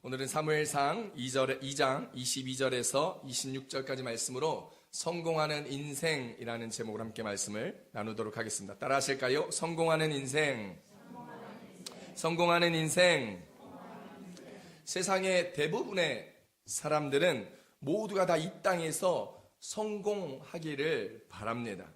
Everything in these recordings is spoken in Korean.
오늘은 사무엘상 2장 22절에서 26절까지 말씀으로 성공하는 인생이라는 제목으로 함께 말씀을 나누도록 하겠습니다. 따라 하실까요? 성공하는 인생. 성공하는 인생. 세상의 대부분의 사람들은 모두가 다 이 땅에서 성공하기를 바랍니다.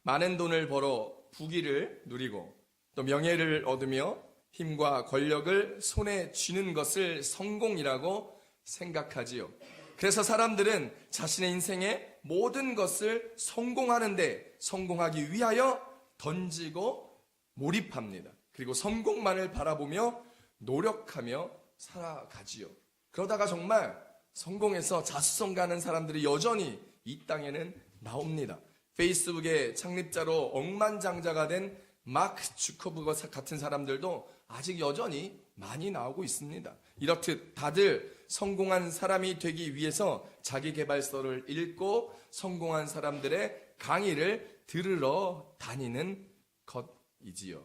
많은 돈을 벌어 부귀를 누리고 또 명예를 얻으며 힘과 권력을 손에 쥐는 것을 성공이라고 생각하지요. 그래서 사람들은 자신의 인생의 모든 것을 성공하기 위하여 던지고 몰입합니다. 그리고 성공만을 바라보며 노력하며 살아가지요. 그러다가 정말 성공해서 자수성가하는 사람들이 여전히 이 땅에는 나옵니다. 페이스북의 창립자로 억만장자가 된 마크 주커버거 같은 사람들도 아직 여전히 많이 나오고 있습니다. 이렇듯 다들 성공한 사람이 되기 위해서 자기계발서를 읽고 성공한 사람들의 강의를 들으러 다니는 것이지요.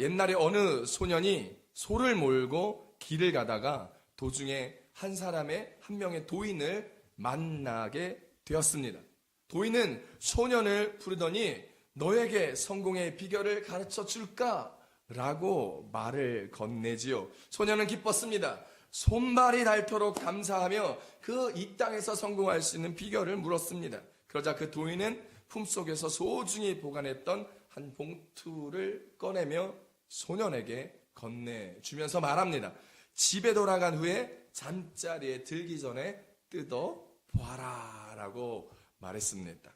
옛날에 어느 소년이 소를 몰고 길을 가다가 도중에 한 명의 도인을 만나게 되었습니다. 도인은 소년을 부르더니 너에게 성공의 비결을 가르쳐 줄까? 라고 말을 건네지요. 소년은 기뻤습니다. 손발이 닳도록 감사하며 이 땅에서 성공할 수 있는 비결을 물었습니다. 그러자 그 도인은 품속에서 소중히 보관했던 한 봉투를 꺼내며 소년에게 건네주면서 말합니다. 집에 돌아간 후에 잠자리에 들기 전에 뜯어보아라 라고 말했습니다.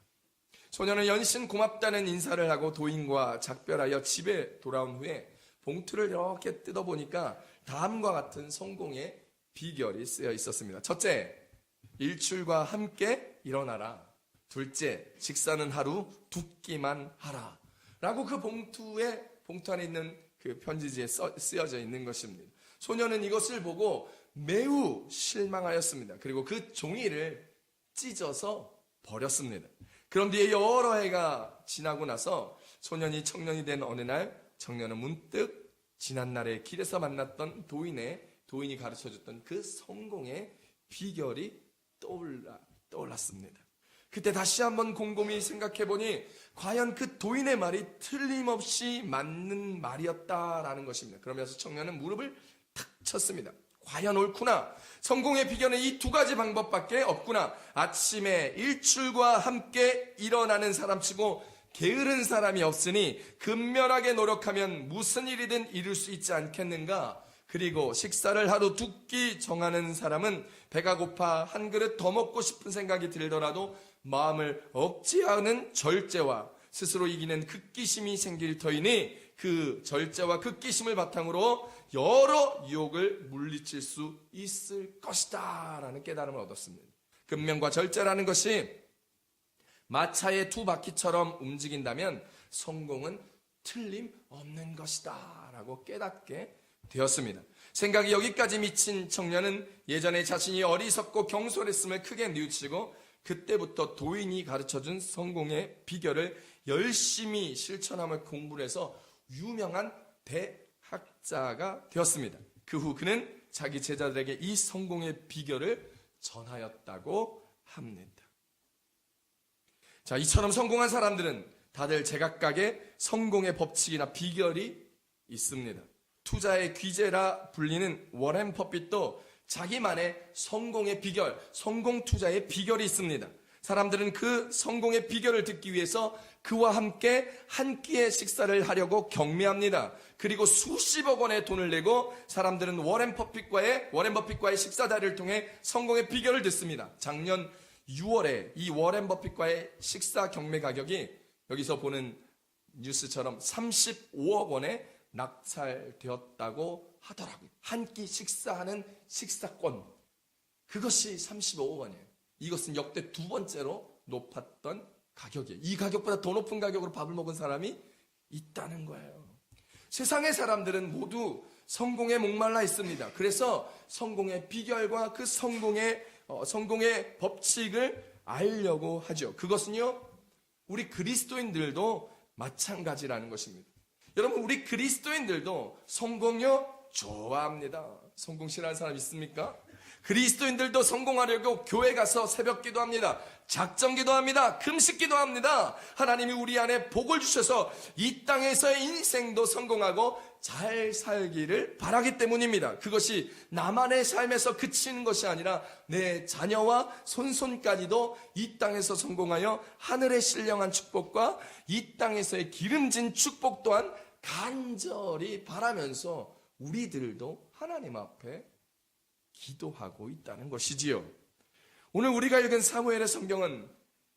소년은 연신 고맙다는 인사를 하고 도인과 작별하여 집에 돌아온 후에 봉투를 이렇게 뜯어보니까 다음과 같은 성공의 비결이 쓰여 있었습니다. 첫째, 일출과 함께 일어나라. 둘째, 식사는 하루 두 끼만 하라. 라고 그 봉투 안에 있는 그 편지지에 쓰여져 있는 것입니다. 소년은 이것을 보고 매우 실망하였습니다. 그리고 그 종이를 찢어서 버렸습니다. 그런 뒤에 여러 해가 지나고 나서 소년이 청년이 된 어느 날 청년은 문득 지난날의 길에서 만났던 도인이 가르쳐줬던 그 성공의 비결이 떠올랐습니다. 그때 다시 한번 곰곰이 생각해보니 과연 그 도인의 말이 틀림없이 맞는 말이었다라는 것입니다. 그러면서 청년은 무릎을 탁 쳤습니다. 과연 옳구나. 성공의 비결은 이 두 가지 방법밖에 없구나. 아침에 일출과 함께 일어나는 사람치고 게으른 사람이 없으니 근면하게 노력하면 무슨 일이든 이룰 수 있지 않겠는가. 그리고 식사를 하루 두 끼 정하는 사람은 배가 고파 한 그릇 더 먹고 싶은 생각이 들더라도 마음을 억제하는 절제와 스스로 이기는 극기심이 생길 터이니 그 절제와 극기심을 바탕으로 여러 유혹을 물리칠 수 있을 것이다 라는 깨달음을 얻었습니다. 근면과 절제라는 것이 마차의 두 바퀴처럼 움직인다면 성공은 틀림없는 것이다 라고 깨닫게 되었습니다. 생각이 여기까지 미친 청년은 예전에 자신이 어리석고 경솔했음을 크게 뉘우치고 그때부터 도인이 가르쳐준 성공의 비결을 열심히 실천하며 공부를 해서 유명한 대학자가 되었습니다. 그 후 그는 자기 제자들에게 이 성공의 비결을 전하였다고 합니다. 자, 이처럼 성공한 사람들은 다들 제각각의 성공의 법칙이나 비결이 있습니다. 투자의 귀재라 불리는 워렌 버핏도 자기만의 성공의 비결, 성공 투자의 비결이 있습니다. 사람들은 그 성공의 비결을 듣기 위해서 그와 함께 한 끼의 식사를 하려고 경매합니다. 그리고 수십억 원의 돈을 내고 사람들은 워렌 버핏과의 식사 자리를 통해 성공의 비결을 듣습니다. 작년 6월에 이 워렌 버핏과의 식사 경매 가격이 여기서 보는 뉴스처럼 35억 원에 낙찰되었다고 하더라고요. 한 끼 식사하는 식사권. 그것이 35억 원이에요. 이것은 역대 두 번째로 높았던 가격이에요. 이 가격보다 더 높은 가격으로 밥을 먹은 사람이 있다는 거예요. 세상의 사람들은 모두 성공에 목말라 있습니다. 그래서 성공의 비결과 그 성공의 법칙을 알려고 하죠. 그것은요, 우리 그리스도인들도 마찬가지라는 것입니다. 여러분, 우리 그리스도인들도 성공요 좋아합니다. 성공 싫어하는 사람 있습니까? 그리스도인들도 성공하려고 교회 가서 새벽 기도합니다. 작정 기도합니다. 금식 기도합니다. 하나님이 우리 안에 복을 주셔서 이 땅에서의 인생도 성공하고 잘 살기를 바라기 때문입니다. 그것이 나만의 삶에서 그치는 것이 아니라 내 자녀와 손손까지도 이 땅에서 성공하여 하늘의 신령한 축복과 이 땅에서의 기름진 축복 또한 간절히 바라면서 우리들도 하나님 앞에 기도하고 있다는 것이지요. 오늘 우리가 읽은 사무엘의 성경은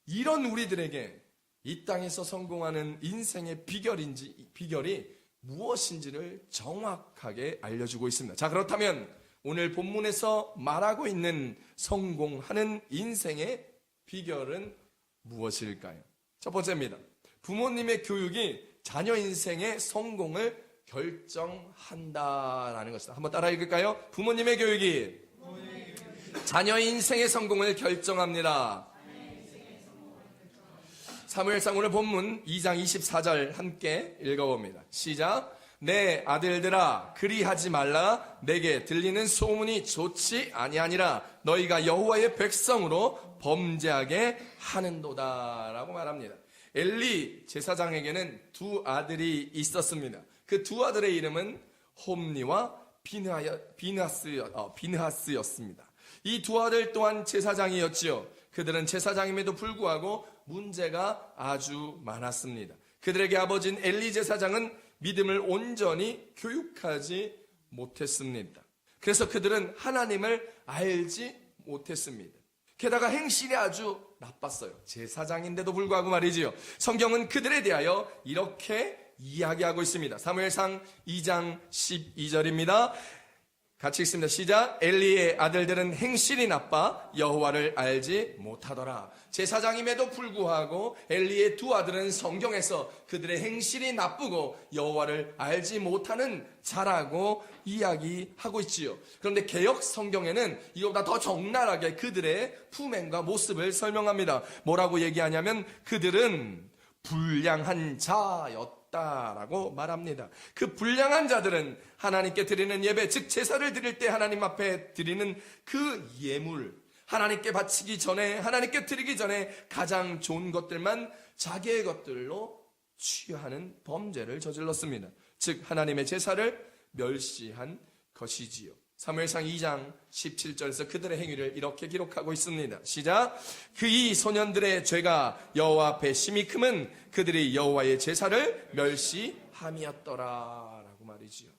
이런 우리들에게 이 땅에서 성공하는 인생의 비결이 무엇인지를 정확하게 알려주고 있습니다. 자, 그렇다면 오늘 본문에서 말하고 있는 성공하는 인생의 비결은 무엇일까요? 첫 번째입니다. 부모님의 교육이 자녀 인생의 성공을 결정한다라는 것이다. 한번 따라 읽을까요? 부모님의 교육이 자녀 인생의 성공을 결정합니다. 사무엘상 오늘 본문 2장 24절 함께 읽어봅니다. 시작. 내 아들들아 그리하지 말라. 내게 들리는 소문이 좋지 아니하니라. 너희가 여호와의 백성으로 범죄하게 하는도다 라고 말합니다. 엘리 제사장에게는 두 아들이 있었습니다. 그 두 아들의 이름은 홈니와 비느하스였습니다. 이 두 아들 또한 제사장이었지요. 그들은 제사장임에도 불구하고 문제가 아주 많았습니다. 그들에게 아버지인 엘리 제사장은 믿음을 온전히 교육하지 못했습니다. 그래서 그들은 하나님을 알지 못했습니다. 게다가 행실이 아주 나빴어요. 제사장인데도 불구하고 말이지요. 성경은 그들에 대하여 이렇게 이야기하고 있습니다. 사무엘상 2장 12절입니다. 같이 읽습니다. 시작. 엘리의 아들들은 행실이 나빠 여호와를 알지 못하더라. 제사장임에도 불구하고 엘리의 두 아들은 성경에서 그들의 행실이 나쁘고 여호와를 알지 못하는 자라고 이야기하고 있지요. 그런데 개역 성경에는 이거보다 더 적나라하게 그들의 품행과 모습을 설명합니다. 뭐라고 얘기하냐면 그들은 불량한 자였다라고 말합니다. 그 불량한 자들은 하나님께 드리는 예배, 즉 제사를 드릴 때 하나님 앞에 드리는 그 예물, 하나님께 바치기 전에, 하나님께 드리기 전에 가장 좋은 것들만 자기의 것들로 취하는 범죄를 저질렀습니다. 즉 하나님의 제사를 멸시한 것이지요. 사무엘상 2장 17절에서 그들의 행위를 이렇게 기록하고 있습니다. 시작. 그 이 소년들의 죄가 여호와 앞에 심히 크면 그들이 여호와의 제사를 멸시함이었더라 라고 말이지요.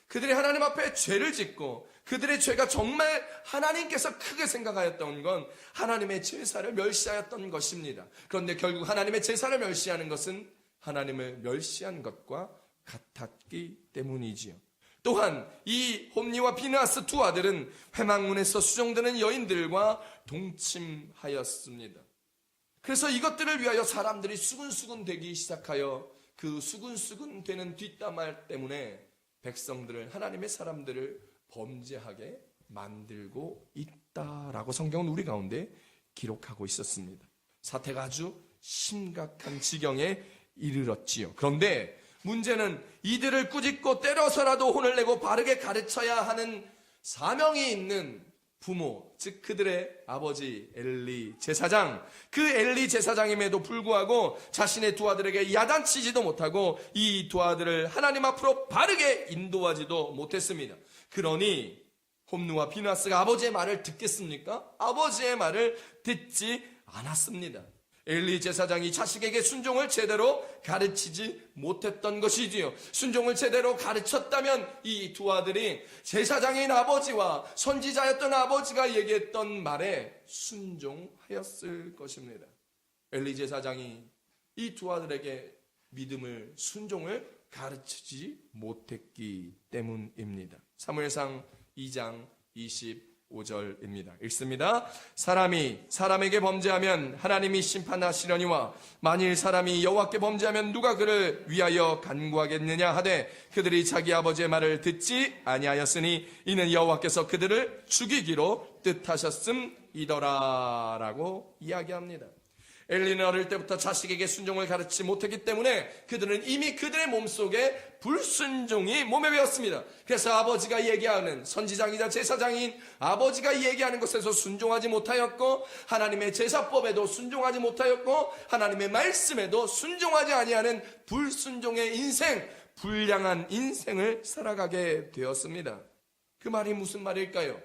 그들이 하나님 앞에 죄를 짓고 그들의 죄가 정말 하나님께서 크게 생각하였던 건 하나님의 제사를 멸시하였던 것입니다. 그런데 결국 하나님의 제사를 멸시하는 것은 하나님을 멸시한 것과 같았기 때문이지요. 또한 이 홈니와 비느하스 두 아들은 회막문에서 수종되는 여인들과 동침하였습니다. 그래서 이것들을 위하여 사람들이 수근수근 되기 시작하여 그 수근수근 되는 뒷담화 때문에 백성들을, 하나님의 사람들을 범죄하게 만들고 있다라고 성경은 우리 가운데 기록하고 있었습니다. 사태가 아주 심각한 지경에 이르렀지요. 그런데 문제는 이들을 꾸짖고 때려서라도 혼을 내고 바르게 가르쳐야 하는 사명이 있는 부모, 즉 그들의 아버지 엘리 제사장, 그 엘리 제사장임에도 불구하고 자신의 두 아들에게 야단치지도 못하고 이 두 아들을 하나님 앞으로 바르게 인도하지도 못했습니다. 그러니 홈누와 비느하스가 아버지의 말을 듣겠습니까? 아버지의 말을 듣지 않았습니다. 엘리 제사장이 자식에게 순종을 제대로 가르치지 못했던 것이지요. 순종을 제대로 가르쳤다면 이 두 아들이 제사장인 아버지와 선지자였던 아버지가 얘기했던 말에 순종하였을 것입니다. 엘리 제사장이 이 두 아들에게 믿음을, 순종을 가르치지 못했기 때문입니다. 사무엘상 2장 25절입니다. 읽습니다. 사람이 사람에게 범죄하면 하나님이 심판하시려니와 만일 사람이 여호와께 범죄하면 누가 그를 위하여 간구하겠느냐 하되 그들이 자기 아버지의 말을 듣지 아니하였으니 이는 여호와께서 그들을 죽이기로 뜻하셨음이더라 라고 이야기합니다. 엘리는 어릴 때부터 자식에게 순종을 가르치지 못했기 때문에 그들은 이미 그들의 몸속에 불순종이 몸에 배었습니다. 그래서 아버지가 얘기하는, 선지자이자 제사장인 아버지가 얘기하는 것에서 순종하지 못하였고, 하나님의 제사법에도 순종하지 못하였고, 하나님의 말씀에도 순종하지 아니하는 불순종의 인생, 불량한 인생을 살아가게 되었습니다. 그 말이 무슨 말일까요?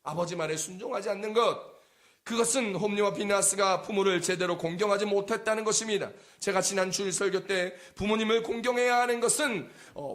아버지 말에 순종하지 않는 것, 그것은 홈리와 비느하스가 부모를 제대로 공경하지 못했다는 것입니다. 제가 지난 주일 설교 때 부모님을 공경해야 하는 것은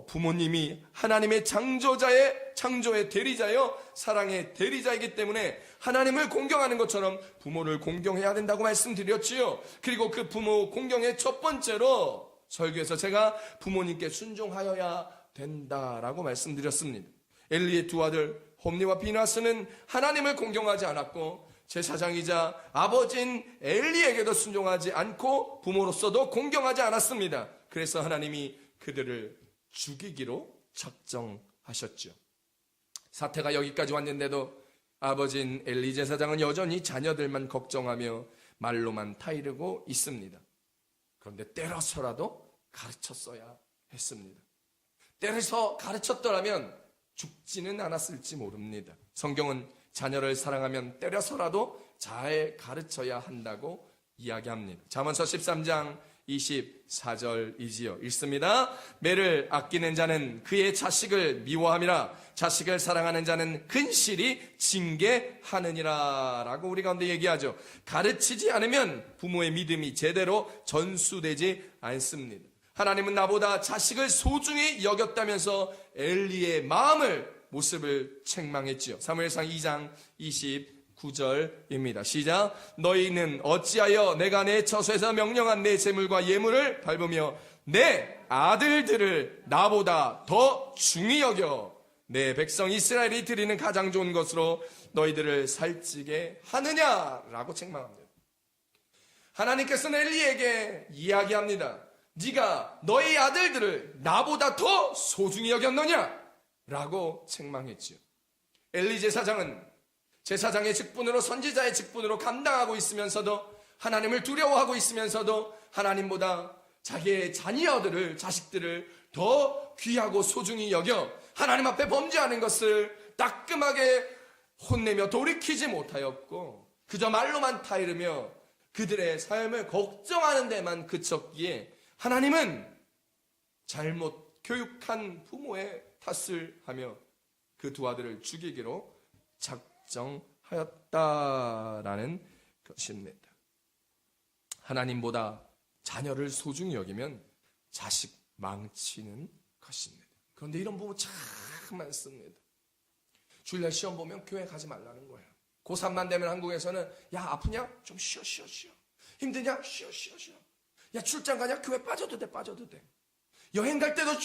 부모님이 하나님의 창조의 대리자요, 사랑의 대리자이기 때문에 하나님을 공경하는 것처럼 부모를 공경해야 된다고 말씀드렸지요. 그리고 그 부모 공경의 첫 번째로 설교에서 제가 부모님께 순종하여야 된다라고 말씀드렸습니다. 엘리의 두 아들 홈리와 비느하스는 하나님을 공경하지 않았고, 제사장이자 아버지인 엘리에게도 순종하지 않고 부모로서도 공경하지 않았습니다. 그래서 하나님이 그들을 죽이기로 작정하셨죠. 사태가 여기까지 왔는데도 아버지인 엘리 제사장은 여전히 자녀들만 걱정하며 말로만 타이르고 있습니다. 그런데 때려서라도 가르쳤어야 했습니다. 때려서 가르쳤더라면 죽지는 않았을지 모릅니다. 성경은 자녀를 사랑하면 때려서라도 잘 가르쳐야 한다고 이야기합니다. 잠언서 13장 24절이지요. 읽습니다. 매를 아끼는 자는 그의 자식을 미워함이라, 자식을 사랑하는 자는 근실이 징계하느니라 라고 우리 가운데 얘기하죠. 가르치지 않으면 부모의 믿음이 제대로 전수되지 않습니다. 하나님은 나보다 자식을 소중히 여겼다면서 엘리의 모습을 책망했지요. 사무엘상 2장 29절입니다. 시작. 너희는 어찌하여 내가 내 처소에서 명령한 내 재물과 예물을 밟으며 내 아들들을 나보다 더 중히 여겨 내 백성 이스라엘이 드리는 가장 좋은 것으로 너희들을 살찌게 하느냐라고 책망합니다. 하나님께서는 엘리에게 이야기합니다. 네가 너희 아들들을 나보다 더 소중히 여겼느냐? 라고 책망했지요. 엘리 제사장은 제사장의 직분으로, 선지자의 직분으로 감당하고 있으면서도, 하나님을 두려워하고 있으면서도 하나님보다 자기의 자식들을 더 귀하고 소중히 여겨 하나님 앞에 범죄하는 것을 따끔하게 혼내며 돌이키지 못하였고, 그저 말로만 타이르며 그들의 삶을 걱정하는 데만 그쳤기에 하나님은 잘못 교육한 부모의 탓을 하며 그 두 아들을 죽이기로 작정하였다라는 것입니다. 하나님보다 자녀를 소중히 여기면 자식 망치는 것입니다. 그런데 이런 부모 참 많습니다. 주일날 시험 보면 교회 가지 말라는 거예요. 고3만 되면 한국에서는 야, 아프냐? 좀 쉬어. 힘드냐? 쉬어. 야, 출장 가냐? 교회 빠져도 돼. 여행 갈 때도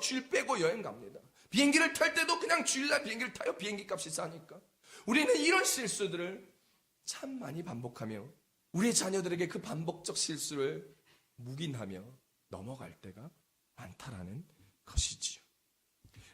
주일 빼고 여행 갑니다. 비행기를 탈 때도 그냥 주일날 비행기를 타요. 비행기 값이 싸니까. 우리는 이런 실수들을 참 많이 반복하며 우리의 자녀들에게 그 반복적 실수를 묵인하며 넘어갈 때가 많다라는 것이지요.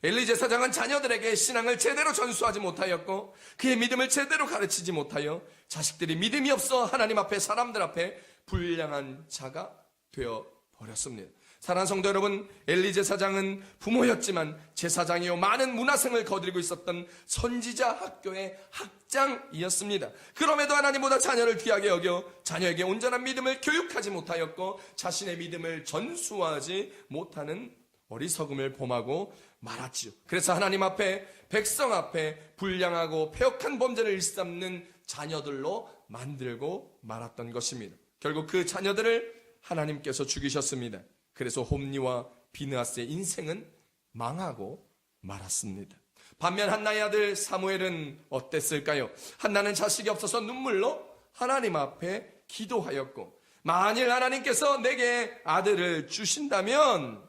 엘리 제사장은 자녀들에게 신앙을 제대로 전수하지 못하였고, 그의 믿음을 제대로 가르치지 못하여 자식들이 믿음이 없어 하나님 앞에, 사람들 앞에 불량한 자가 되어버렸습니다. 사랑하는 성도 여러분, 엘리 제사장은 부모였지만 제사장이요 많은 문화생을 거두고 있었던 선지자 학교의 학장이었습니다. 그럼에도 하나님보다 자녀를 귀하게 여겨 자녀에게 온전한 믿음을 교육하지 못하였고, 자신의 믿음을 전수하지 못하는 어리석음을 범하고 말았지요. 그래서 하나님 앞에, 백성 앞에 불량하고 패역한 범죄를 일삼는 자녀들로 만들고 말았던 것입니다. 결국 그 자녀들을 하나님께서 죽이셨습니다. 그래서 홈리와 비느하스의 인생은 망하고 말았습니다. 반면 한나의 아들 사무엘은 어땠을까요? 한나는 자식이 없어서 눈물로 하나님 앞에 기도하였고, 만일 하나님께서 내게 아들을 주신다면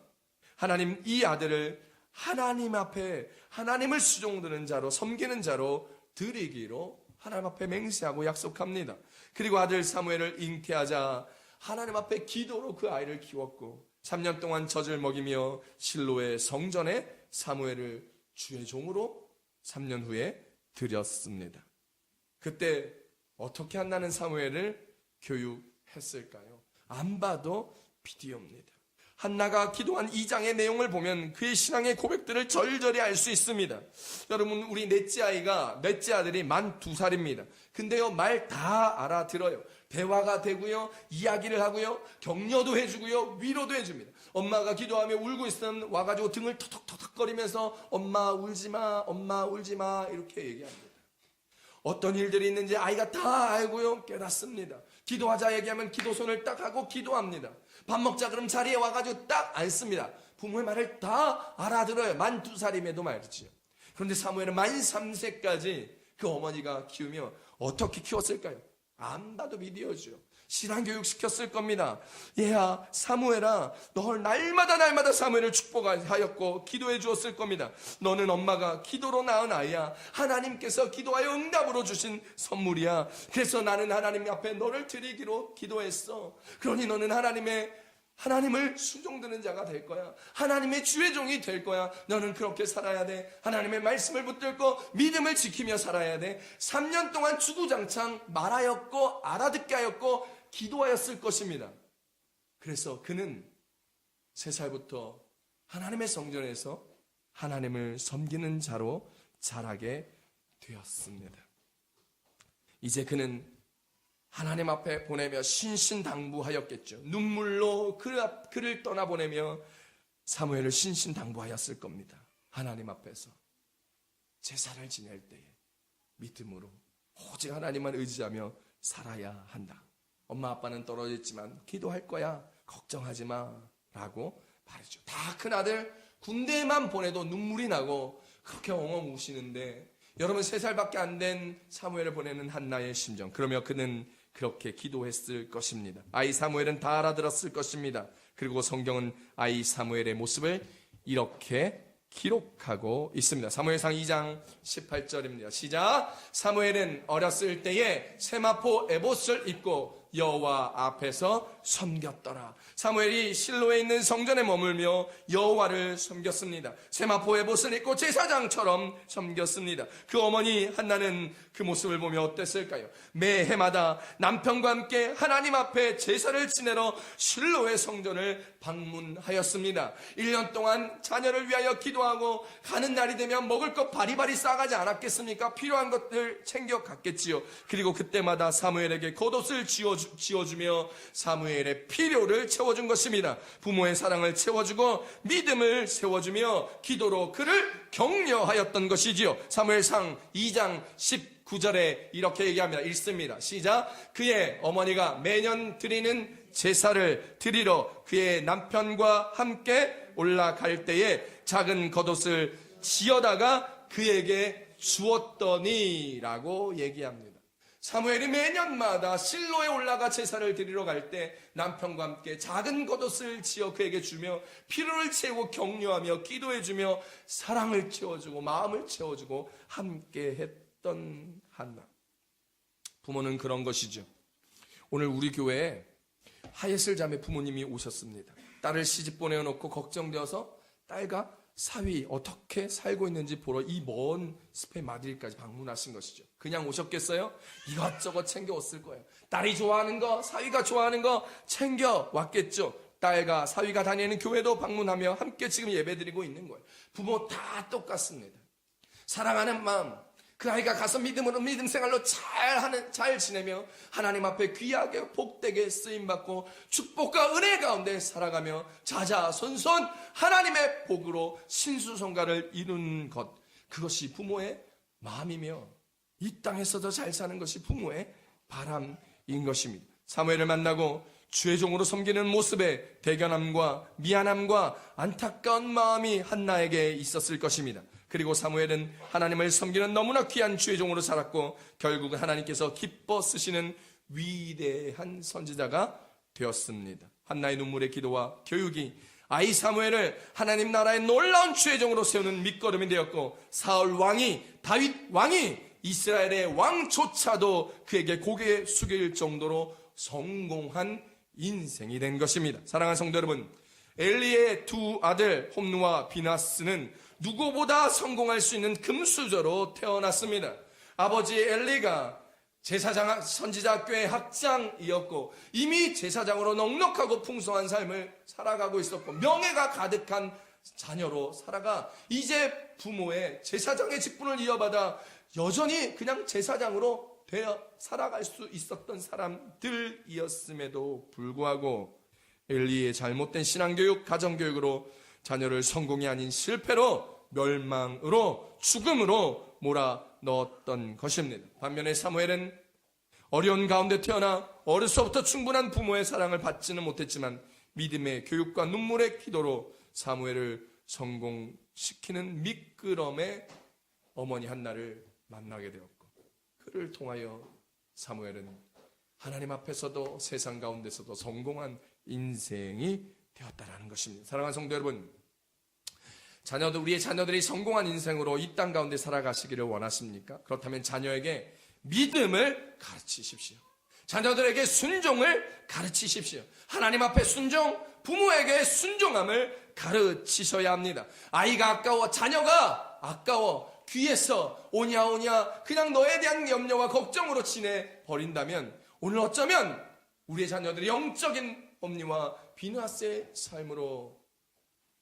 하나님 이 아들을 하나님 앞에, 하나님을 수종드는 자로, 섬기는 자로 드리기로 하나님 앞에 맹세하고 약속합니다. 그리고 아들 사무엘을 잉태하자 하나님 앞에 기도로 그 아이를 키웠고, 3년 동안 젖을 먹이며 실로의 성전에 사무엘을 주의 종으로 3년 후에 드렸습니다. 그때 어떻게 한나는 사무엘을 했을까요? 안 봐도 비디오입니다. 한나가 기도한 2장의 내용을 보면 그의 신앙의 고백들을 절절히 알 수 있습니다. 여러분, 우리 넷째 아들이 만 2살입니다. 근데요, 말 다 알아들어요. 대화가 되고요, 이야기를 하고요, 격려도 해주고요, 위로도 해줍니다. 엄마가 기도하며 울고 있으면 와가지고 등을 턱턱턱턱거리면서 엄마 울지마, 엄마 울지마 이렇게 얘기합니다. 어떤 일들이 있는지 아이가 다 알고요, 깨닫습니다. 기도하자 얘기하면 기도손을 딱 하고 기도합니다. 밥 먹자 그럼 자리에 와가지고 딱 앉습니다. 부모의 말을 다 알아들어요. 만 2살임에도 말이지요. 그런데 사무엘은 만 3세까지 그 어머니가 키우며 어떻게 키웠을까요? 안 봐도 비디오죠. 신앙교육 시켰을 겁니다. 얘야, 사무엘아, 너 날마다 사무엘을 축복하였고 기도해 주었을 겁니다. 너는 엄마가 기도로 낳은 아이야. 하나님께서 기도하여 응답으로 주신 선물이야. 그래서 나는 하나님 앞에 너를 드리기로 기도했어. 그러니 너는 하나님을 순종드는 자가 될 거야. 하나님의 주의 종이 될 거야. 너는 그렇게 살아야 돼. 하나님의 말씀을 붙들고 믿음을 지키며 살아야 돼. 3년 동안 주구장창 말하였고 알아듣게 하였고 기도하였을 것입니다. 그래서 그는 3살부터 하나님의 성전에서 하나님을 섬기는 자로 자라게 되었습니다. 이제 그는 하나님 앞에 보내며 신신당부하였겠죠. 눈물로 그를 떠나보내며 사무엘을 신신당부하였을 겁니다. 하나님 앞에서 제사를 지낼 때에 믿음으로 오직 하나님만 의지하며 살아야 한다. 엄마 아빠는 떨어졌지만 기도할 거야. 걱정하지 마. 라고 말이죠. 다 큰 아들 군대에만 보내도 눈물이 나고 그렇게 엉엉 우시는데 여러분 3살밖에 안 된 사무엘을 보내는 한나의 심정. 그러며 그는 그렇게 기도했을 것입니다. 아이 사무엘은 다 알아들었을 것입니다. 그리고 성경은 아이 사무엘의 모습을 이렇게 기록하고 있습니다. 사무엘상 2장 18절입니다. 시작. 사무엘은 어렸을 때에 세마포 에봇을 입고 여호와 앞에서 섬겼더라. 사무엘이 실로에 있는 성전에 머물며 여호와를 섬겼습니다. 세마포 에봇을 입고 제사장처럼 섬겼습니다. 그 어머니 한나는 그 모습을 보며 어땠을까요? 매 해마다 남편과 함께 하나님 앞에 제사를 지내러 실로의 성전을 방문하였습니다. 1년 동안 자녀를 위하여 기도하고 가는 날이 되면 먹을 것 바리바리 싸가지 않았겠습니까? 필요한 것들 챙겨 갔겠지요. 그리고 그때마다 사무엘에게 겉옷을 지어주며 사무엘의 필요를 채워준 것입니다. 부모의 사랑을 채워주고 믿음을 세워주며 기도로 그를 격려하였던 것이지요. 사무엘상 2장 19절에 이렇게 얘기합니다. 읽습니다. 시작. 그의 어머니가 매년 드리는 제사를 드리러 그의 남편과 함께 올라갈 때에 작은 겉옷을 지어다가 그에게 주었더니 라고 얘기합니다. 사무엘이 매년마다 실로에 올라가 제사를 드리러 갈 때 남편과 함께 작은 겉옷을 지어 그에게 주며 피로를 채우고 격려하며 기도해주며 사랑을 채워주고 마음을 채워주고 함께 했던 한나. 부모는 그런 것이죠. 오늘 우리 교회에 하예슬 자매 부모님이 오셨습니다. 딸을 시집 보내놓고 걱정되어서 딸과 사위 어떻게 살고 있는지 보러 이 먼 스페인 마드리드까지 방문하신 것이죠. 그냥 오셨겠어요? 이것저것 챙겨왔을 거예요. 딸이 좋아하는 거, 사위가 좋아하는 거 챙겨왔겠죠. 딸과 사위가 다니는 교회도 방문하며 함께 지금 예배드리고 있는 거예요. 부모 다 똑같습니다. 사랑하는 마음, 그 아이가 가서 믿음 생활로 잘 지내며 하나님 앞에 귀하게 복되게 쓰임받고 축복과 은혜 가운데 살아가며 자자손손 하나님의 복으로 신수성가를 이룬 것, 그것이 부모의 마음이며 이 땅에서도 잘 사는 것이 부모의 바람인 것입니다. 사무엘을 만나고 주의 종으로 섬기는 모습에 대견함과 미안함과 안타까운 마음이 한나에게 있었을 것입니다. 그리고 사무엘은 하나님을 섬기는 너무나 귀한 주의 종으로 살았고 결국은 하나님께서 기뻐 쓰시는 위대한 선지자가 되었습니다. 한나의 눈물의 기도와 교육이 아이 사무엘을 하나님 나라의 놀라운 주의 종으로 세우는 밑거름이 되었고 사울 왕이, 다윗 왕이, 이스라엘의 왕조차도 그에게 고개 숙일 정도로 성공한 인생이 된 것입니다. 사랑하는 성도 여러분, 엘리의 2 아들 홈누와 비나스는 누구보다 성공할 수 있는 금수저로 태어났습니다. 아버지 엘리가 제사장, 선지자교회 학장이었고 이미 제사장으로 넉넉하고 풍성한 삶을 살아가고 있었고 명예가 가득한 자녀로 살아가 이제 부모의 제사장의 직분을 이어받아 여전히 그냥 제사장으로 되어 살아갈 수 있었던 사람들이었음에도 불구하고 엘리의 잘못된 신앙교육, 가정교육으로 자녀를 성공이 아닌 실패로, 멸망으로, 죽음으로 몰아넣었던 것입니다. 반면에 사무엘은 어려운 가운데 태어나 어려서부터 충분한 부모의 사랑을 받지는 못했지만 믿음의 교육과 눈물의 기도로 사무엘을 성공시키는 미끄럼의 어머니 한나를 만나게 되었고 그를 통하여 사무엘은 하나님 앞에서도 세상 가운데서도 성공한 인생이 되었다라는 것입니다. 사랑하는 성도 여러분, 우리의 자녀들이 성공한 인생으로 이 땅 가운데 살아가시기를 원하십니까? 그렇다면 자녀에게 믿음을 가르치십시오. 자녀들에게 순종을 가르치십시오. 하나님 앞에 순종, 부모에게 순종함을 가르치셔야 합니다. 아이가 아까워, 자녀가 아까워, 귀에서 오냐 그냥 너에 대한 염려와 걱정으로 지내버린다면 오늘 어쩌면 우리의 자녀들이 영적인 엄니와 비나스의 삶으로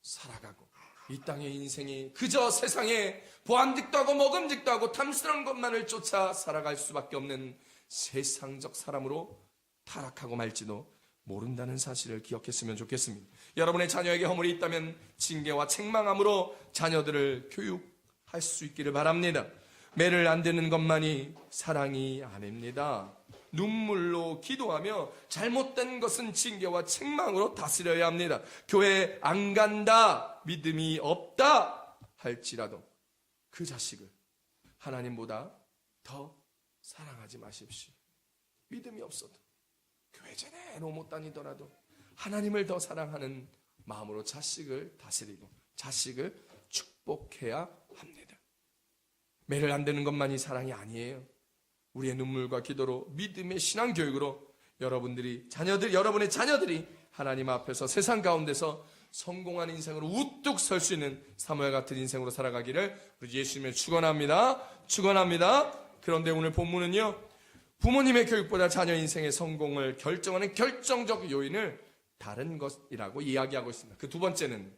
살아가고 이 땅의 인생이 그저 세상에 보암직도 하고 먹음직도 하고 탐스러운 것만을 쫓아 살아갈 수밖에 없는 세상적 사람으로 타락하고 말지도 모른다는 사실을 기억했으면 좋겠습니다. 여러분의 자녀에게 허물이 있다면 징계와 책망함으로 자녀들을 교육할 수 있기를 바랍니다. 매를 안 드는 것만이 사랑이 아닙니다. 눈물로 기도하며 잘못된 것은 징계와 책망으로 다스려야 합니다. 교회 안 간다, 믿음이 없다 할지라도 그 자식을 하나님보다 더 사랑하지 마십시오. 믿음이 없어도 교회 제대로 못 다니더라도 하나님을 더 사랑하는 마음으로 자식을 다스리고 자식을 축복해야 합니다. 매를 안 되는 것만이 사랑이 아니에요. 우리의 눈물과 기도로 믿음의 신앙교육으로 여러분의 자녀들이 하나님 앞에서 세상 가운데서 성공한 인생으로 우뚝 설 수 있는 사무엘 같은 인생으로 살아가기를 우리 예수님을 축원합니다. 그런데 오늘 본문은요, 부모님의 교육보다 자녀 인생의 성공을 결정하는 결정적 요인을 다른 것이라고 이야기하고 있습니다. 그 두 번째는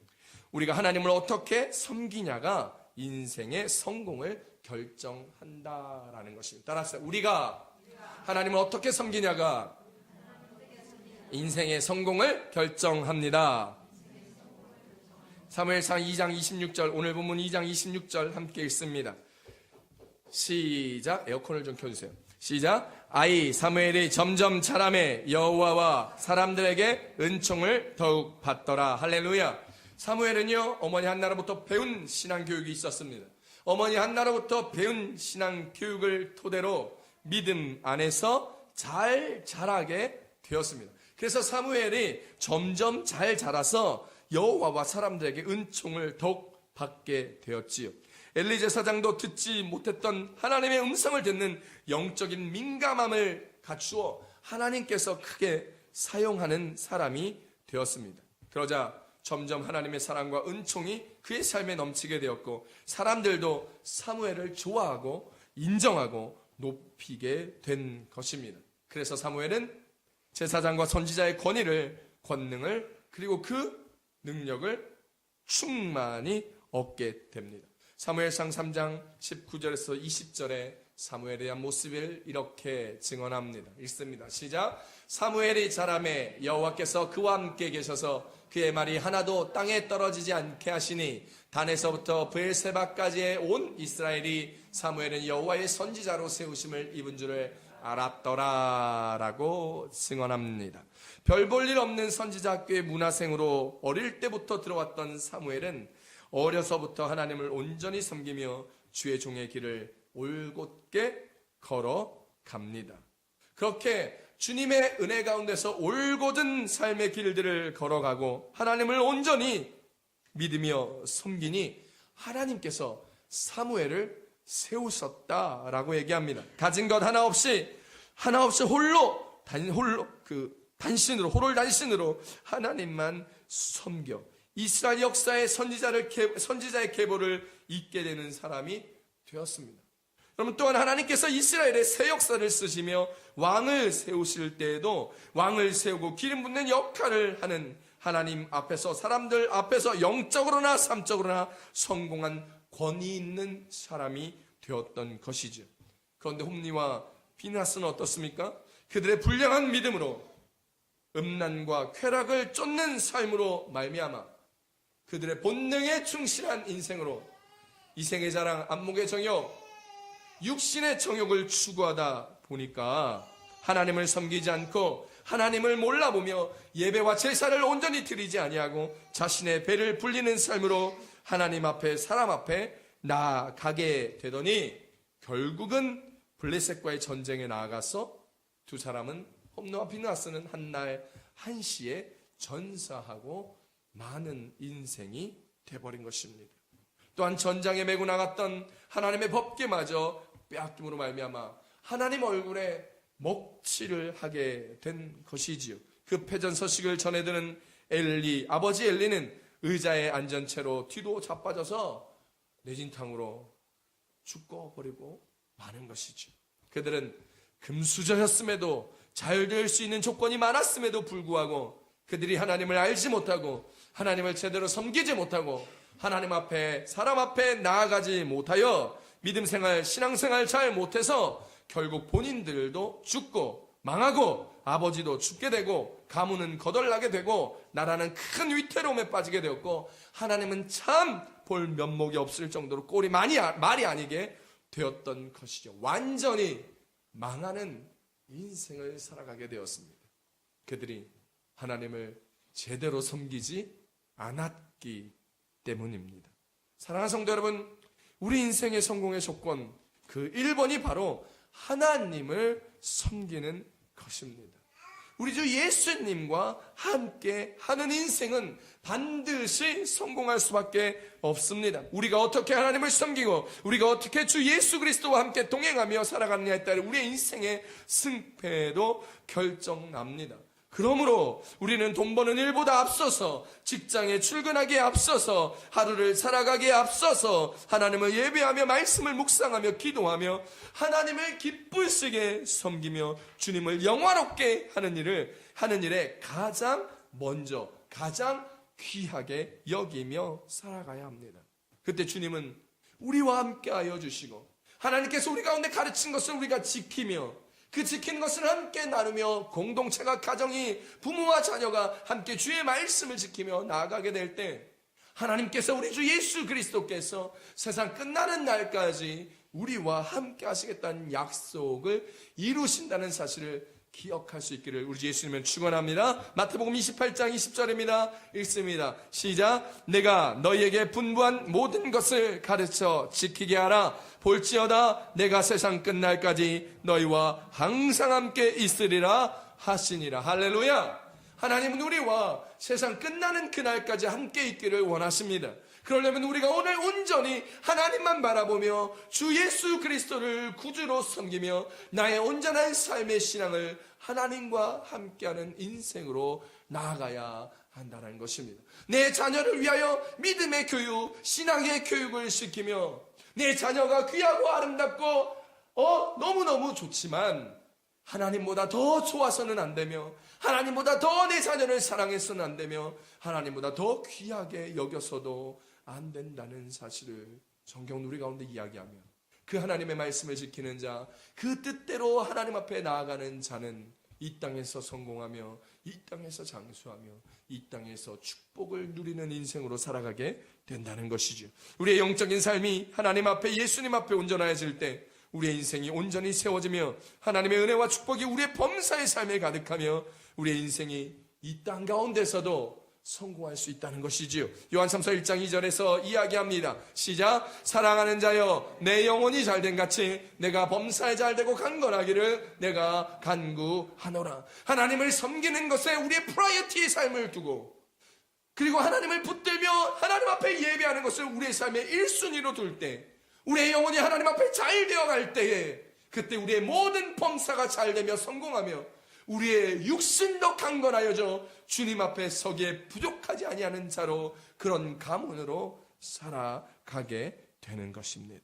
우리가 하나님을 어떻게 섬기냐가 인생의 성공을 결정한다라는 것입니다. 따라서 우리가 하나님을 어떻게 섬기냐가 인생의 성공을 결정합니다. 사무엘상 2장 26절, 오늘 본문 2장 26절 함께 읽습니다. 시작. 에어컨을 좀 켜주세요. 시작. 아이 사무엘이 점점 자라매 여호와와 사람들에게 은총을 더욱 받더라. 할렐루야. 사무엘은요, 어머니 한나로부터 배운 신앙교육이 있었습니다. 어머니 한나로부터 배운 신앙교육을 토대로 믿음 안에서 잘 자라게 되었습니다. 그래서 사무엘이 점점 잘 자라서 여호와와 사람들에게 은총을 더욱 받게 되었지요. 엘리 제사장도 듣지 못했던 하나님의 음성을 듣는 영적인 민감함을 갖추어 하나님께서 크게 사용하는 사람이 되었습니다. 그러자 점점 하나님의 사랑과 은총이 그의 삶에 넘치게 되었고 사람들도 사무엘을 좋아하고 인정하고 높이게 된 것입니다. 그래서 사무엘은 제사장과 선지자의 권능을 그리고 그 능력을 충만히 얻게 됩니다. 사무엘상 3장 19절에서 20절에 사무엘에 대한 모습을 이렇게 증언합니다. 읽습니다. 시작. 사무엘이 자라매 여호와께서 그와 함께 계셔서 그의 말이 하나도 땅에 떨어지지 않게 하시니 단에서부터 브엘세바까지의 온 이스라엘이 사무엘은 여호와의 선지자로 세우심을 입은 줄을 알았더라 라고 증언합니다. 별 볼 일 없는 선지자 학교의 문화생으로 어릴 때부터 들어왔던 사무엘은 어려서부터 하나님을 온전히 섬기며 주의 종의 길을 올곧게 걸어갑니다. 그렇게 주님의 은혜 가운데서 올곧은 삶의 길들을 걸어가고 하나님을 온전히 믿으며 섬기니 하나님께서 사무엘을 세우셨다라고 얘기합니다. 가진 것 하나 없이 단신으로 하나님만 섬겨 이스라엘 역사의 선지자의 계보를 잇게 되는 사람이 되었습니다. 그러면 또한 하나님께서 이스라엘의 새 역사를 쓰시며 왕을 세우실 때에도 왕을 세우고 기름 붓는 역할을 하는 하나님 앞에서, 사람들 앞에서 영적으로나 삶적으로나 성공한 권위 있는 사람이 되었던 것이죠. 그런데 홈리와 비나스는 어떻습니까? 그들의 불량한 믿음으로 음란과 쾌락을 쫓는 삶으로 말미암아 그들의 본능에 충실한 인생으로 이생의 자랑, 안목의 정욕, 육신의 정욕을 추구하다 보니까 하나님을 섬기지 않고 하나님을 몰라보며 예배와 제사를 온전히 드리지 아니하고 자신의 배를 불리는 삶으로 하나님 앞에, 사람 앞에 나아가게 되더니 결국은 블레셋과의 전쟁에 나아가서 두 사람은 홈노와 비나스는 한날 한시에 전사하고 많은 인생이 돼버린 것입니다. 또한 전장에 메고 나갔던 하나님의 법궤마저 빼앗김으로 말미암아 하나님 얼굴에 먹칠을 하게 된 것이지요. 그 패전 소식을 전해드는 아버지 엘리는 의자에 앉은 채로 뒤로 자빠져서 내진탕으로 죽어버리고 마는 것이죠. 그들은 금수저였음에도 잘 될 수 있는 조건이 많았음에도 불구하고 그들이 하나님을 알지 못하고 하나님을 제대로 섬기지 못하고 하나님 앞에, 사람 앞에 나아가지 못하여 믿음생활, 신앙생활 잘 못해서 결국 본인들도 죽고 망하고 아버지도 죽게 되고 가문은 거덜나게 되고 나라는 큰 위태로움에 빠지게 되었고 하나님은 참 볼 면목이 없을 정도로 꼴이 말이 아니게 되었던 것이죠. 완전히 망하는 인생을 살아가게 되었습니다. 그들이 하나님을 제대로 섬기지 않았기 때문입니다. 사랑하는 성도 여러분, 우리 인생의 성공의 조건 그 1번이 바로 하나님을 섬기는 것입니다. 우리 주 예수님과 함께 하는 인생은 반드시 성공할 수밖에 없습니다. 우리가 어떻게 하나님을 섬기고 우리가 어떻게 주 예수 그리스도와 함께 동행하며 살아가느냐에 따라 우리의 인생의 승패도 결정납니다. 그러므로 우리는 돈 버는 일보다 앞서서 직장에 출근하기에 앞서서 하루를 살아가기에 앞서서 하나님을 예배하며 말씀을 묵상하며 기도하며 하나님을 기쁘시게 섬기며 주님을 영화롭게 하는 일에 가장 먼저 가장 귀하게 여기며 살아가야 합니다. 그때 주님은 우리와 함께하여 주시고 하나님께서 우리 가운데 가르친 것을 우리가 지키며 그 지키는 것을 함께 나누며 공동체가, 가정이, 부모와 자녀가 함께 주의 말씀을 지키며 나아가게 될 때 하나님께서 우리 주 예수 그리스도께서 세상 끝나는 날까지 우리와 함께 하시겠다는 약속을 이루신다는 사실을 기억할 수 있기를 우리 주 예수님은 축원합니다. 마태복음 28장 20절입니다. 읽습니다. 시작. 내가 너희에게 분부한 모든 것을 가르쳐 지키게 하라. 볼지어다 내가 세상 끝날까지 너희와 항상 함께 있으리라 하시니라. 할렐루야. 하나님은 우리와 세상 끝나는 그날까지 함께 있기를 원하십니다. 그러려면 우리가 오늘 온전히 하나님만 바라보며 주 예수 그리스도를 구주로 섬기며 나의 온전한 삶의 신앙을 하나님과 함께하는 인생으로 나아가야 한다는 것입니다. 내 자녀를 위하여 믿음의 교육, 신앙의 교육을 시키며 내 자녀가 귀하고 아름답고 너무너무 좋지만 하나님보다 더 좋아서는 안 되며 하나님보다 더 내 자녀를 사랑해서는 안 되며 하나님보다 더 귀하게 여겨서도 안 된다는 사실을 성경 우리 가운데 이야기하며 그 하나님의 말씀을 지키는 자, 그 뜻대로 하나님 앞에 나아가는 자는 이 땅에서 성공하며 이 땅에서 장수하며 이 땅에서 축복을 누리는 인생으로 살아가게 된다는 것이죠. 우리의 영적인 삶이 하나님 앞에, 예수님 앞에 온전해질 때 우리의 인생이 온전히 세워지며 하나님의 은혜와 축복이 우리의 범사의 삶에 가득하며 우리의 인생이 이 땅 가운데서도 성공할 수 있다는 것이지요. 요한삼서 1장 2절에서 이야기합니다. 시작. 사랑하는 자여 내 영혼이 잘된 같이 내가 범사에 잘되고 강건하기를 내가 간구하노라. 하나님을 섬기는 것에 우리의 프라이어티의 삶을 두고 그리고 하나님을 붙들며 하나님 앞에 예배하는 것을 우리의 삶의 1순위로 둘 때 우리의 영혼이 하나님 앞에 잘 되어갈 때에 그때 우리의 모든 범사가 잘되며 성공하며 우리의 육신도 강건하여져 주님 앞에 서기에 부족하지 아니하는 자로 그런 가문으로 살아가게 되는 것입니다.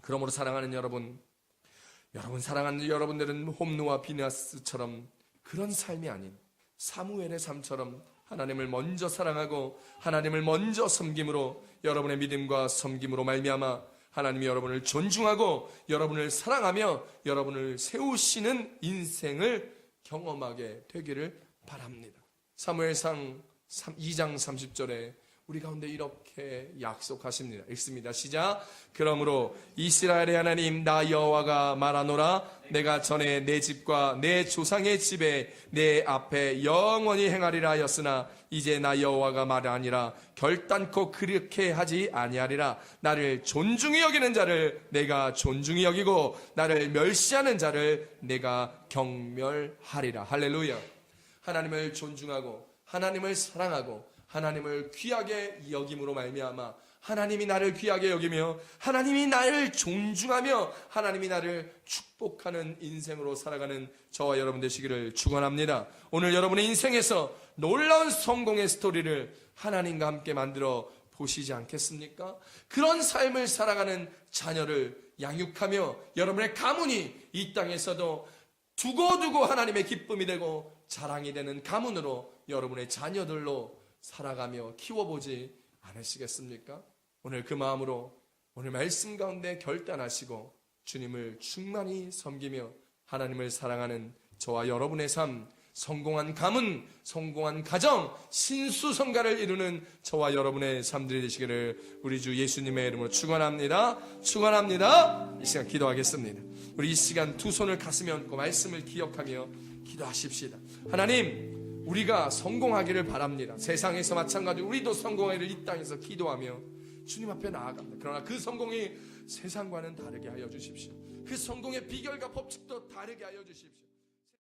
그러므로 사랑하는 여러분 사랑하는 여러분들은 홈노와 비나스처럼 그런 삶이 아닌 사무엘의 삶처럼 하나님을 먼저 사랑하고 하나님을 먼저 섬김으로 여러분의 믿음과 섬김으로 말미암아 하나님이 여러분을 존중하고 여러분을 사랑하며 여러분을 세우시는 인생을 경험하게 되기를 바랍니다. 사무엘상 2장 30절에 우리 가운데 이렇게 약속하십니다. 읽습니다. 시작. 그러므로 이스라엘의 하나님 나 여호와가 말하노라. 내가 전에 내 집과 내 조상의 집에 내 앞에 영원히 행하리라 하였으나 이제 나 여호와가 말하니라. 결단코 그렇게 하지 아니하리라. 나를 존중히 여기는 자를 내가 존중히 여기고 나를 멸시하는 자를 내가 경멸하리라. 할렐루야. 하나님을 존중하고 하나님을 사랑하고 하나님을 귀하게 여김으로 말미암아 하나님이 나를 귀하게 여기며 하나님이 나를 존중하며 하나님이 나를 축복하는 인생으로 살아가는 저와 여러분 되시기를 축원합니다. 오늘 여러분의 인생에서 놀라운 성공의 스토리를 하나님과 함께 만들어 보시지 않겠습니까? 그런 삶을 살아가는 자녀를 양육하며 여러분의 가문이 이 땅에서도 두고두고 하나님의 기쁨이 되고 자랑이 되는 가문으로 여러분의 자녀들로 살아가며 키워보지 않으시겠습니까? 오늘 그 마음으로 오늘 말씀 가운데 결단하시고 주님을 충만히 섬기며 하나님을 사랑하는 저와 여러분의 삶, 성공한 가문, 성공한 가정, 신수성가를 이루는 저와 여러분의 삶들이 되시기를 우리 주 예수님의 이름으로 축원합니다. 축원합니다. 이 시간 기도하겠습니다. 우리 이 시간 두 손을 가슴에 얹고 말씀을 기억하며 기도하십시다. 하나님, 우리가 성공하기를 바랍니다. 세상에서 마찬가지로 우리도 성공하기를 이 땅에서 기도하며 주님 앞에 나아갑니다. 그러나 그 성공이 세상과는 다르게 하여 주십시오. 그 성공의 비결과 법칙도 다르게 하여 주십시오.